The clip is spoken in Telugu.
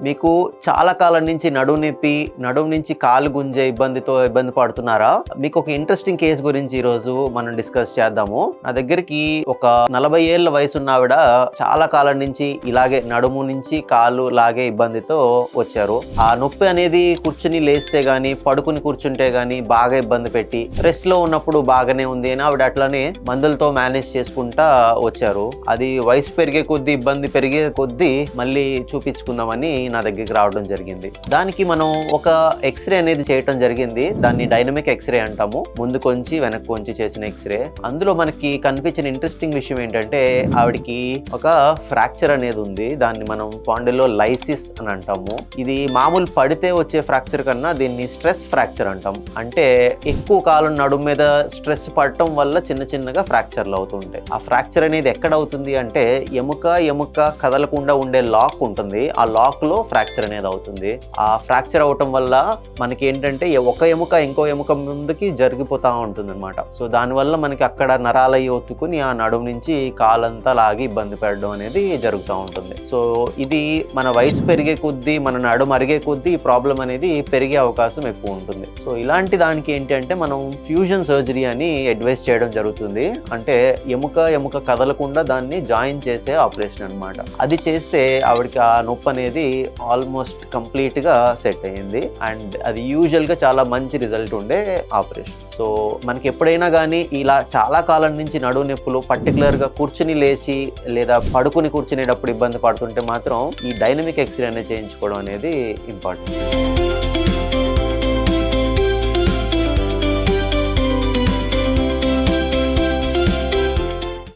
మీకు చాలా కాలం నుంచి నడుము నొప్పి, నడుము నుంచి కాలు గుంజే ఇబ్బంది పడుతున్నారా? మీకు ఒక ఇంట్రెస్టింగ్ కేసు గురించి ఈరోజు మనం డిస్కస్ చేద్దాము. నా దగ్గరికి ఒక 40 ఏళ్ల వయసున్న ఆవిడ చాలా కాలం నుంచి ఇలాగే నడుము నుంచి కాలు లాగే ఇబ్బందితో వచ్చారు. ఆ నొప్పి అనేది కూర్చుని లేస్తే గానీ, పడుకుని కూర్చుంటే గానీ బాగా ఇబ్బంది పెట్టి, రెస్ట్ లో ఉన్నప్పుడు బాగానే ఉంది అని ఆవిడ అట్లానే మందులతో మేనేజ్ చేసుకుంటా వచ్చారు. అది వయసు పెరిగే కొద్దీ, ఇబ్బంది పెరిగే కొద్దీ మళ్ళీ చూపించుకుందామని నా దగ్గరికి రావడం జరిగింది. దానికి మనం ఒక ఎక్స్రే అనేది చేయటం జరిగింది. దాన్ని డైనమిక్ ఎక్స్రే అంటాము. ముందు కొంచి వెనక్కి కొంచి చేసిన ఎక్స్రే. అందులో మనకి కనిపించిన ఇంట్రెస్టింగ్ విషయం ఏంటంటే ఆవిడికి ఒక ఫ్రాక్చర్ అనేది ఉంది. దాన్ని మనం పాండిలో లైసిస్ అని అంటాము. ఇది మామూలు పడితే వచ్చే ఫ్రాక్చర్ కన్నా దీన్ని స్ట్రెస్ ఫ్రాక్చర్ అంటాం. అంటే ఎక్కువ కాలం నడుము మీద స్ట్రెస్ పడటం వల్ల చిన్న చిన్నగా ఫ్రాక్చర్లు అవుతుంటాయి. ఆ ఫ్రాక్చర్ అనేది ఎక్కడ అవుతుంది అంటే ఎముక కదలకుండా ఉండే లాక్ ఉంటుంది. ఆ లాక్ లో ఫ్రాక్చర్ అనేది అవుతుంది. ఆ ఫ్రాక్చర్ అవటం వల్ల మనకి ఏంటంటే ఒక ఎముక ఇంకో ఎముక ముందుకి జరిగిపోతా ఉంటుంది అనమాట. సో దానివల్ల మనకి అక్కడ నరాలయ్యి ఒత్తుకుని ఆ నడుము నుంచి కాలంతా లాగి ఇబ్బంది పడడం అనేది జరుగుతూ ఉంటుంది. సో ఇది మన వయసు పెరిగే కొద్దీ, మన నడుము అరిగే కొద్దీ ఈ ప్రాబ్లం అనేది పెరిగే అవకాశం ఎక్కువ ఉంటుంది. సో ఇలాంటి దానికి ఏంటంటే మనం ఫ్యూజన్ సర్జరీ అని అడ్వైస్ చేయడం జరుగుతుంది. అంటే ఎముక కదలకుండా దాన్ని జాయిన్ చేసే ఆపరేషన్ అనమాట. అది చేస్తే ఆవిడకి ఆ నొప్పి అనేది ఆల్మోస్ట్ కంప్లీట్ గా సెట్ అయ్యింది. అండ్ అది యూజువల్ గా చాలా మంచి రిజల్ట్ ఉండే ఆపరేషన్. సో మనకి ఎప్పుడైనా కానీ ఇలా చాలా కాలం నుంచి నడుము నొప్పులు, పర్టికులర్ గా కూర్చుని లేచి లేదా పడుకుని కూర్చునేటప్పుడు ఇబ్బంది పడుతుంటే మాత్రం ఈ డైనమిక్ ఎక్స్రే అనేది చేయించుకోవడం అనేది ఇంపార్టెంట్.